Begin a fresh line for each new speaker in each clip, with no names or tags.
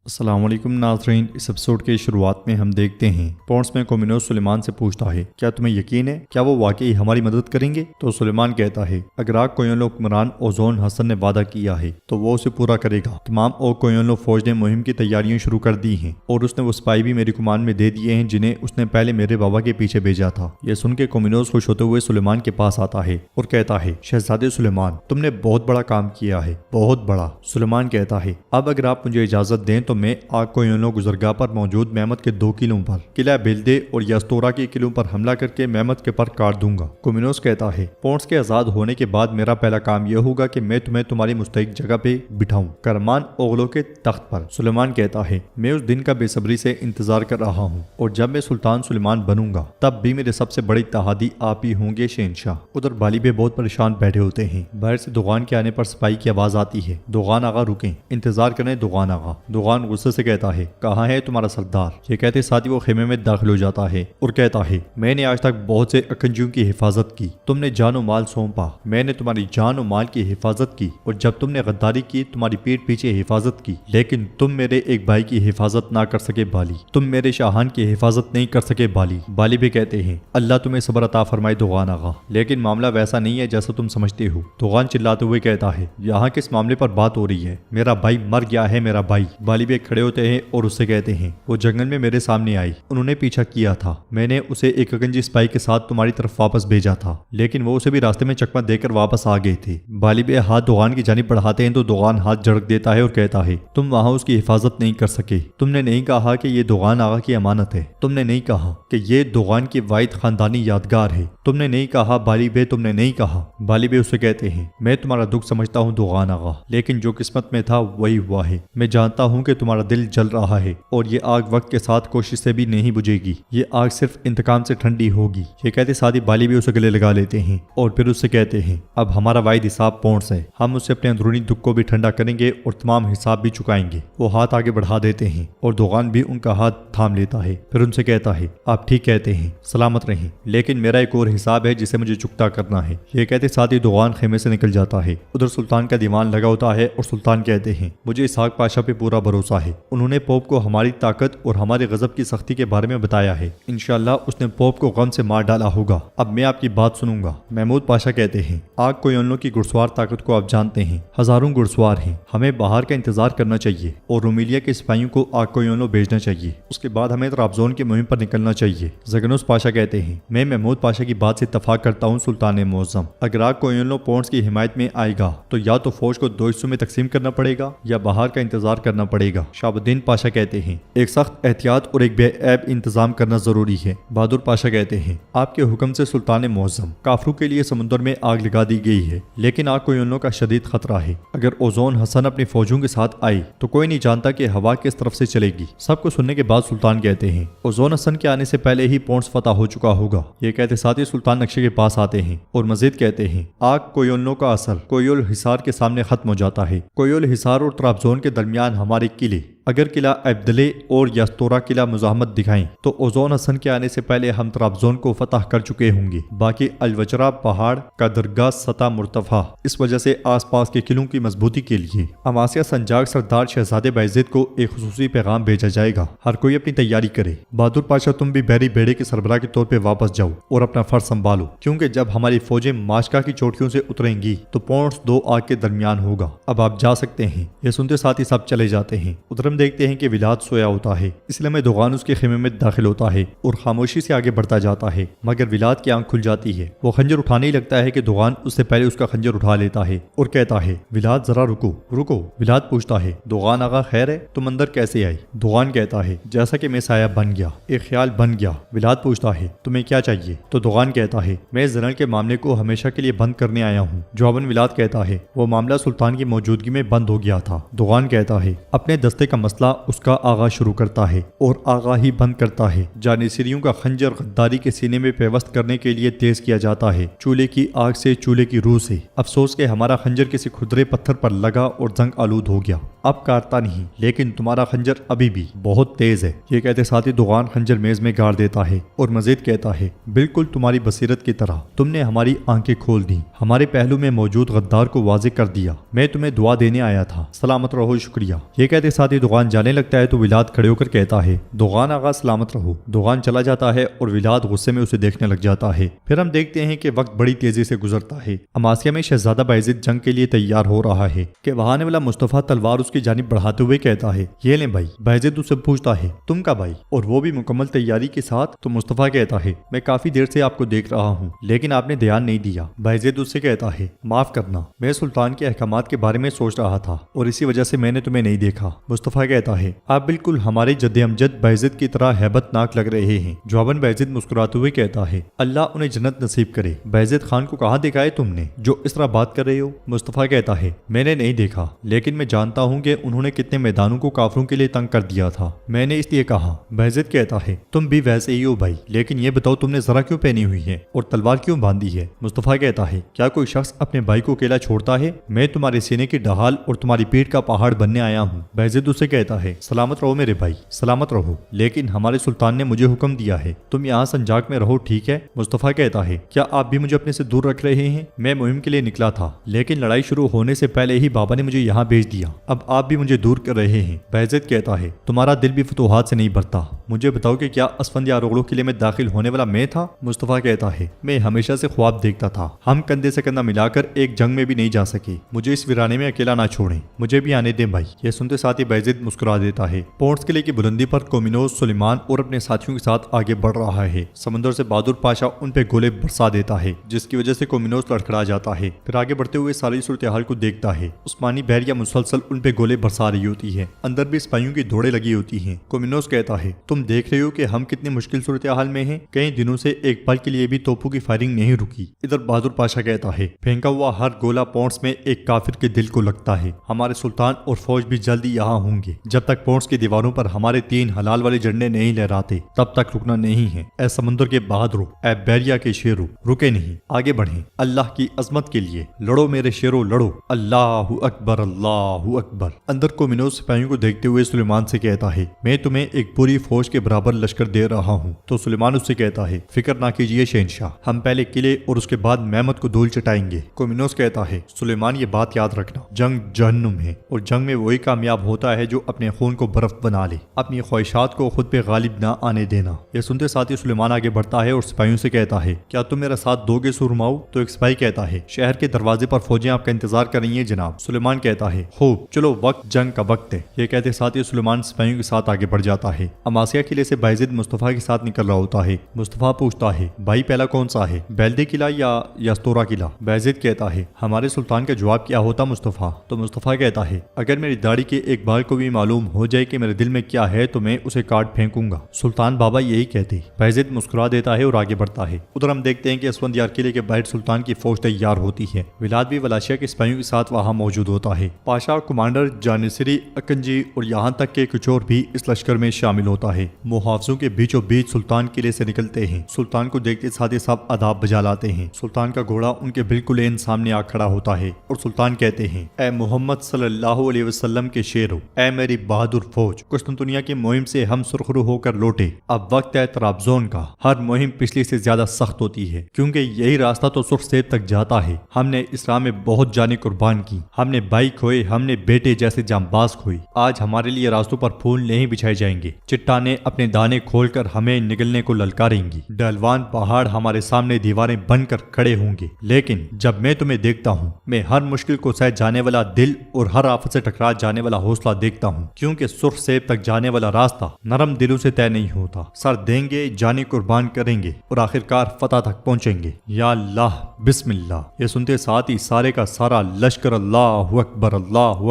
अस्सलाम वालेकुम नाज़रीन। इस एपिसोड के शुरुआत में हम देखते हैं पॉन्ड्स में कोमिनोस सुलेमान से पूछता है, क्या तुम्हें यकीन है क्या वो वाकई हमारी मदद करेंगे? तो सुलेमान कहता है, अगर आग कोयलो हुक्मरान ओजोन हसन ने वादा किया है तो वो उसे पूरा करेगा। तमाम ओ कोयलो फौज ने मुहिम की तैयारियां शुरू कर दी हैं और उसने वो स्पाई भी मेरी कुमान में दे दिए हैं जिन्हें उसने पहले मेरे बाबा के पीछे भेजा था। यह सुन के कोमिनोस खुश होते हुए सुलेमान के पास आता है और कहता है, शहजादे सुलेमान, तुमने बहुत बड़ा काम किया है, बहुत बड़ा। सुलेमान कहता है, अब अगर आप मुझे इजाजत दें तो मैं आग कोयलो गुजरगाह पर मौजूद मेहमत के 2 किलों पर किला बेल्दे और यस्तोरा के किलों पर हमला करके मेहमत के पर काट दूंगा। कोमिनोस कहता है, पॉन्ड्स के आजाद होने के बाद मेरा पहला काम यह होगा कि मैं तुम्हें तुम्हारी मुस्तहिक जगह पे बिठाऊं, करमान ओगलो के तख्त पर। सुलेमान कहता है, मैं उस दिन का बेसब्री से इंतजार कर रहा हूँ और जब मैं सुल्तान सुलेमान बनूंगा तब भी मेरे सबसे बड़े इत्तेहादी आप ही होंगे शहंशाह। उधर बालिबे बहुत परेशान बैठे होते हैं। बाहर से दुगान के आने पर सिपाही की आवाज आती है, दुगान आगा रुकें, इंतजार करें दुगान आगा। दुगान गुस्से से कहता है, कहाँ है तुम्हारा सरदार? ये कहते साथ ही वो खेमे में दाखिल हो जाता है और कहता है, मैंने आज तक बहुत से अकंजियों की हिफाजत की, तुमने जानो माल सौंपा, मैंने तुम्हारी जान और माल की हिफाजत की और जब तुमने गद्दारी की तुम्हारी पीठ पीछे हिफाजत की, लेकिन तुम मेरे एक भाई की हिफाजत ना कर सके बाली, तुम मेरे शाहान की हिफाजत नहीं कर सके बाली। बाली भी कहते हैं, अल्लाह तुम्हें सब्र अता फरमाए दुगान आगा, लेकिन मामला वैसा नहीं है जैसा तुम समझते हो। दुगान चिल्लाते हुए कहता है, यहाँ किस मामले पर बात हो रही है? मेरा भाई मर गया है, मेरा भाई। बाली भी खड़े होते हैं और उससे कहते हैं, वो जंगल में मेरे सामने आई, उन्होंने पीछा किया था, मैंने उसे एक अकंजी सिपाही के साथ तुम्हारी तरफ वापस भेजा था, लेकिन वो उसे भी रास्ते में चकमा देकर वापस आ गए थे। बालिबे हाथ दुगान की जानिब बढ़ाते हैं तो दुगान हाथ झड़क देता है और कहता है, तुम वहां उसकी हिफाजत नहीं कर सके, तुमने नहीं कहा कि ये दुगान आगा की अमानत है, तुमने नहीं कहा कि ये दुगान की वाहिद खानदानी यादगार है, तुमने नहीं कहा बालिबे, तुमने नहीं कहा। बालिबे उससे कहते हैं, मैं तुम्हारा दुख समझता हूँ दुगान आगा, लेकिन जो किस्मत में था वही हुआ है। मैं जानता हूँ कि तुम्हारा दिल जल रहा है और ये आग वक्त के साथ कोशिश से भी नहीं बुझेगी, ये आग सिर्फ इंतकाम से ठंडी होगी। ये कहते साथ ही बाली भी उसे गले लगा लेते हैं और फिर उससे कहते हैं, अब हमारा वाहिद हिसाब पॉन्ड्स है, हम उससे अपने अंदरूनी दुख को भी ठंडा करेंगे और तमाम हिसाब भी चुकाएंगे। वो हाथ आगे बढ़ा देते हैं और दुगान भी उनका हाथ थाम लेता है। फिर उनसे कहता है, आप ठीक कहते हैं, सलामत रहें, लेकिन मेरा एक और हिसाब है जिसे मुझे चुकता करना है। ये कहते साथ ही दुगान खेमे से निकल जाता है। उधर सुल्तान का दीवान लगा होता है और सुल्तान कहते हैं, मुझे इसहाक पाशा पे पूरा भरोसा है, उन्होंने पोप को हमारी ताकत और हमारे गजब की सख्ती के बारे में बताया है, इंशाअल्लाह उसने पोप को गम से मार डाला होगा। अब मैं आपकी बात सुनूंगा। महमूद पाशा कहते हैं, आग कोयलो की घुड़सवार ताकत को आप जानते हैं, हजारों घुड़सवार हैं, हमें बाहर का इंतजार करना चाहिए और रोमिलिया के सिपाहियों को आग कोयलो भेजना चाहिए, उसके बाद हमें त्राबजोन की मुहिम पर निकलना चाहिए। जगनुस पाशा कहते हैं, मैं महमूद पाशा की बात से इत्तफाक करता हूँ सुल्तान मुअज्जम, अगर आग कोयलो पॉन्ड्स की हिमायत में आएगा तो या तो फौज को 2 हिस्सों में तकसीम करना पड़ेगा या बाहर का इंतजार करना पड़ेगा। शाहबुद्दीन पाशा कहते हैं, एक सख्त एहतियात और एक बेऐब इंतजाम करना जरूरी है। बहादुर पाशा कहते हैं, आपके हुक्म से सुल्तान मुअज्जम, काफरों के लिए समुद्र में आग लगा दी गई है, लेकिन आग कोयलो का शदीद खतरा है। अगर ओजोन हसन अपनी फौजों के साथ आए तो कोई नहीं जानता कि हवा किस तरफ से चलेगी। सबको सुनने के बाद सुल्तान कहते हैं, ओजोन हसन के आने से पहले ही पॉन्ड्स फतह हो चुका होगा। ये कहते साथ ही सुल्तान नक्शे के पास आते हैं और मजीद कहते हैं, आग कोयलो का असर कोयल हिसार के सामने खत्म हो जाता है। कोयल हिसार और त्राबजोन के दरमियान हमारे किले, अगर किला अब्दले और यस्तोरा किला मुजाहमत दिखाएं तो ओजोन हसन के आने से पहले हम त्राबजोन को फतह कर चुके होंगे। बाकी अलवजरा पहाड़ का दरगाह सतह मुर्तफा, इस वजह से आसपास के किलों की मजबूती के लिए अमासिया संजाग सरदार शहजादे बायज़िद को एक खुसूसी पैगाम भेजा जाएगा, हर कोई अपनी तैयारी करे। बहादुर पाशा, तुम भी बहरी बेड़े के सरबराह के तौर पर वापस जाओ और अपना फर्ज संभालो, क्योंकि जब हमारी फौजें माशका की चोटियों से उतरेंगी तो पॉन्ड्स 2 आग के दरमियान होगा। अब आप जा सकते हैं। ये सुनते साथ ही सब चले जाते हैं। उधर देखते हैं कि विलाद सोया होता है, इसलिए में दुगान उसके खेमे में दाखिल होता है और खामोशी से आगे बढ़ता जाता है, मगर विलाद की आंख खुल जाती है। वो खंजर उठाने ही लगता है कि दुगान उससे पहले उसका खंजर उठा लेता है और कहता है, विलाद जरा रुको रुको। विलाद पूछता है, दुगान आगा खैर है, तुम अंदर कैसे आई? दुगान कहता है, जैसा कि मैं साया बन गया, एक ख्याल बन गया। विलाद पूछता है, तुम्हें क्या चाहिए? तो दुगान कहता है, मैं जनरल के मामले को हमेशा के लिए बंद करने आया हूँ। जवाबन विलाद कहता है, वो मामला सुल्तान की मौजूदगी में बंद हो गया था। दुगान कहता है, अपने दस्ते का मसला उसका आगाज शुरू करता है और आगा ही बंद करता है। जानिसीरियों का खंजर गद्दारी के सीने में पेवस्त करने के लिए तेज किया जाता है, चूल्हे की आग से, चूल्हे की रूह से। अफसोस के हमारा खंजर किसी खुदरे पत्थर पर लगा और जंग आलूद हो गया, अब काटता नहीं, लेकिन तुम्हारा खंजर अभी भी बहुत तेज है। ये कहते साथ ही दुगान खंजर मेज में गाड़ देता है और मजीद कहता है, बिल्कुल तुम्हारी बसीरत की तरह तुमने हमारी आंखें खोल दी, हमारे पहलू में मौजूद गद्दार को वाज़ेह कर दिया। मैं तुम्हें दुआ देने आया था, सलामत रहो, शुक्रिया। ये कहते साथ ही दुगान دوغان جانے لگتا ہے تو ولاد کھڑے ہو کر کہتا ہے دوغان آغا سلامت رہو۔ دوغان چلا جاتا ہے اور ولاد غصے میں اسے دیکھنے لگ جاتا ہے۔ پھر ہم دیکھتے ہیں کہ وقت بڑی تیزی سے گزرتا ہے۔ اماسیہ میں شہزادہ بایزید جنگ کے لیے تیار ہو رہا ہے کہ وہاں آنے والا مصطفیٰ تلوار اس کی جانب بڑھاتے ہوئے کہتا ہے یہ لیں بھائی۔ بایزید اس سے پوچھتا ہے تم کب آئی؟ اور وہ بھی مکمل تیاری کے ساتھ۔ تو مصطفیٰ کہتا ہے میں کافی دیر سے آپ کو دیکھ رہا ہوں لیکن آپ نے دھیان نہیں دیا۔ بایزید اس سے کہتا ہے معاف کرنا، میں سلطان کے احکامات کے بارے میں سوچ رہا تھا اور اسی وجہ سے میں نے تمہیں نہیں دیکھا۔ مصطفیٰ کہتا ہے آپ بالکل ہمارے جد امجد بایزید کی طرح ہیبت ناک لگ رہے ہیں۔ جواباً بایزید مسکراتے ہوئے کہتا ہے اللہ انہیں جنت نصیب کرے۔ بایزید خان کو کہاں دیکھا ہے تم نے جو اس طرح بات کر رہے ہو؟ مصطفیٰ کہتا ہے میں نے نہیں دیکھا لیکن میں جانتا ہوں کہ انہوں نے کتنے میدانوں کو کافروں کے لیے تنگ کر دیا تھا، میں نے اس لیے کہا۔ بایزید کہتا ہے تم بھی ویسے ہی ہو بھائی، لیکن یہ بتاؤ تم نے ذرا کیوں پہنی ہوئی ہے اور تلوار کیوں باندھی ہے؟ مصطفیٰ کہتا ہے کیا کوئی شخص اپنے بھائی کو اکیلا چھوڑتا ہے؟ میں تمہارے سینے کی ڈھال اور تمہاری پیٹھ کا پہاڑ بننے آیا ہوں۔ بایزید اسے کہتا ہے سلامت رہو میرے بھائی، سلامت رہو، لیکن ہمارے سلطان نے مجھے حکم دیا ہے تم یہاں سنجاق میں رہو، ٹھیک ہے؟ مصطفیٰ کہتا ہے کیا آپ بھی مجھے اپنے سے دور رکھ رہے ہیں؟ میں مہم کے لیے نکلا تھا لیکن لڑائی شروع ہونے سے پہلے ہی بابا نے مجھے یہاں بھیج دیا، اب آپ بھی مجھے دور کر رہے ہیں۔ بایزید کہتا ہے تمہارا دل بھی فتوحات سے نہیں بھرتا، مجھے بتاؤ کہ کیا اسفندیار اغلو قلعے میں داخل ہونے والا میں تھا؟ مصطفیٰ کہتا ہے میں ہمیشہ سے خواب دیکھتا تھا، ہم کندھے سے کندھا ملا کر ایک جنگ میں بھی نہیں جا سکے، مجھے اس ویرانے میں اکیلا نہ چھوڑیں، مجھے بھی آنے دیں بھائی۔ یہ سنتے ساتھ ہی بایزید مسکرا دیتا ہے۔ پونٹس قلعے کی بلندی پر کومینوس سلیمان اور اپنے ساتھیوں کے ساتھ آگے بڑھ رہا ہے۔ سمندر سے بہادر پاشا ان پہ گولے برسا دیتا ہے جس کی وجہ سے کومینوس لڑکھڑا جاتا ہے۔ پھر آگے بڑھتے ہوئے ساری صورتحال کو دیکھتا ہے، عثمانی بحریہ مسلسل ان پہ گولے برسا رہی ہوتی ہے، اندر بھی سپاہیوں کی دوڑیں لگی ہوتی ہیں۔ کومینوس کہتا ہے تم دیکھ رہے ہو کہ ہم کتنی مشکل صورتحال میں ہیں، کئی دنوں سے ایک پل کے لیے بھی توپوں کی فائرنگ نہیں رکی۔ ادھر بہادر پاشا کہتا ہے پھینکا ہوا ہر گولہ پونٹس میں ایک کافر کے دل کو لگتا ہے، ہمارے سلطان اور فوج بھی جلدی یہاں ہوں گے، جب تک پونٹس کی دیواروں پر ہمارے 3 حلال والے جھنڈے نہیں لہراتے تب تک رکنا نہیں ہے۔ اے سمندر کے بہادرو، اے بحریہ کے شیرو، رکے نہیں، آگے بڑھیں، اللہ کی عظمت کے لیے لڑو میرے شیرو لڑو، اللہ اکبر اللہ اکبر۔ اندر کومینوس سپاہیوں کو دیکھتے ہوئے سلیمان سے کہتا ہے میں تمہیں ایک پوری فوج کے برابر لشکر دے رہا ہوں۔ تو سلیمان اس سے کہتا ہے فکر نہ کیجیے شہنشاہ، ہم پہلے قلعے اور اس کے بعد محمد کو دھول چٹائیں گے۔ کومینوس کہتا ہے سلیمان یہ بات یاد رکھنا، جنگ جہنم ہے اور جنگ میں وہی کامیاب ہوتا ہے جو اپنے خون کو برف بنا لے، اپنی خواہشات کو خود پہ غالب نہ آنے دینا۔ یہ سنتے ساتھ ہی سلیمان آگے بڑھتا ہے اور سپاہیوں سے کہتا ہے کیا تم میرا ساتھ دو گے سورماؤ؟ تو ایک سپاہی کہتا ہے شہر کے دروازے پر فوجیں آپ کا انتظار کر رہی ہیں جناب۔ سلیمان کہتا ہے خوب، چلو وقت جنگ کا وقت ہے۔ یہ کہتے ساتھ ہی سلیمان سپاہیوں کے ساتھ آگے بڑھ جاتا ہے۔ اماسیہ قلعے سے بایزید مصطفیٰ کے ساتھ نکل رہا ہوتا ہے۔ مصطفیٰ پوچھتا ہے بھائی پہلا کون سا ہے، بیلدے قلعہ یا یستورا قلعہ؟ بایزید کہتا ہے ہمارے سلطان کا جواب کیا ہوتا مصطفیٰ؟ تو مصطفیٰ کہتا ہے اگر میری داڑھی کے ایک بال کو بھی معلوم ہو جائے کہ میرے دل میں کیا ہے تو میں اسے کاٹ پھینکوں گا، سلطان بابا یہی کہتے۔ بایزید مسکرا دیتا ہے اور آگے بڑھتا ہے۔ ادھر ہم دیکھتے ہیں کہ اسفندیار قلعے کے باہر سلطان کی فوج تیار ہوتی ہے۔ ولاد بھی ولاشیہ کے سپاہیوں کے ساتھ وہاں موجود ہوتا ہے۔ پاشا، کمانڈر جانیسری، اکنجی اور یہاں تک کہ کچھ اور بھی اس لشکر میں شامل ہوتا ہے۔ محافظوں کے بیچوں بیچ سلطان قلعے سے نکلتے ہیں۔ سلطان کو دیکھتے ساتھ سب آداب بجا لاتے ہیں۔ سلطان کا گھوڑا ان کے بالکل عین سامنے آ کھڑا ہوتا ہے اور سلطان کہتے ہیں اے محمد صلی اللہ علیہ وسلم کے شیرو، اے میری بہادر فوج، قسطنطنیہ کی مہم سے ہم سرخرو ہو کر لوٹے، اب وقت ہے طرابزون کا۔ ہر مہم پچھلی سے زیادہ سخت ہوتی ہے کیونکہ یہی راستہ تو سرخ سیب تک جاتا ہے۔ ہم نے اسلام میں بہت جانیں قربان کی، ہم نے بھائی کھوئے، ہم نے بیٹے جیسے جانباز کھوئی۔ آج ہمارے لیے راستوں پر پھول نہیں بچھائے جائیں گے، چٹانیں اپنے دانے کھول کر ہمیں نگلنے کو للکاریں گی، ڈھلوان پہاڑ ہمارے سامنے دیواریں بن کر کھڑے ہوں گے، لیکن جب میں تمہیں دیکھتا ہوں میں ہر مشکل کو سہ جانے والا دل اور ہر آفت سے ٹکرا جانے والا حوصلہ دیکھتا ہوں، کیونکہ سرخ سیب تک جانے والا راستہ نرم دلوں سے طے نہیں ہوتا۔ سر دیں گے، جانیں قربان کریں گے اور آخرکار فتح تک پہنچیں گے۔ یا اللہ، بسم اللہ۔ یہ سنتے ساتھ ہی سارے کا سارا لشکر اللہ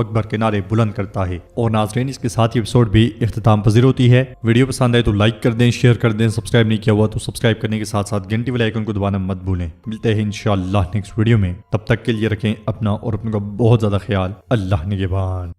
اکبر کے نعرے بلند کرتا ہے۔ اور ناظرین، اس کے ساتھ ہی ایپیسوڈ بھی اختتام پذیر ہوتی ہے۔ ویڈیو پسند آئے تو لائک کر دیں، شیئر کر دیں، سبسکرائب نہیں کیا ہوا تو سبسکرائب کرنے کے ساتھ ساتھ گھنٹی والے آئیکن کو دبانا مت بھولیں۔ ملتے ہیں انشاءاللہ نیکسٹ ویڈیو میں، تب تک کے لیے رکھیں اپنا اور اپنے کا بہت زیادہ خیال۔ اللہ نگہبان۔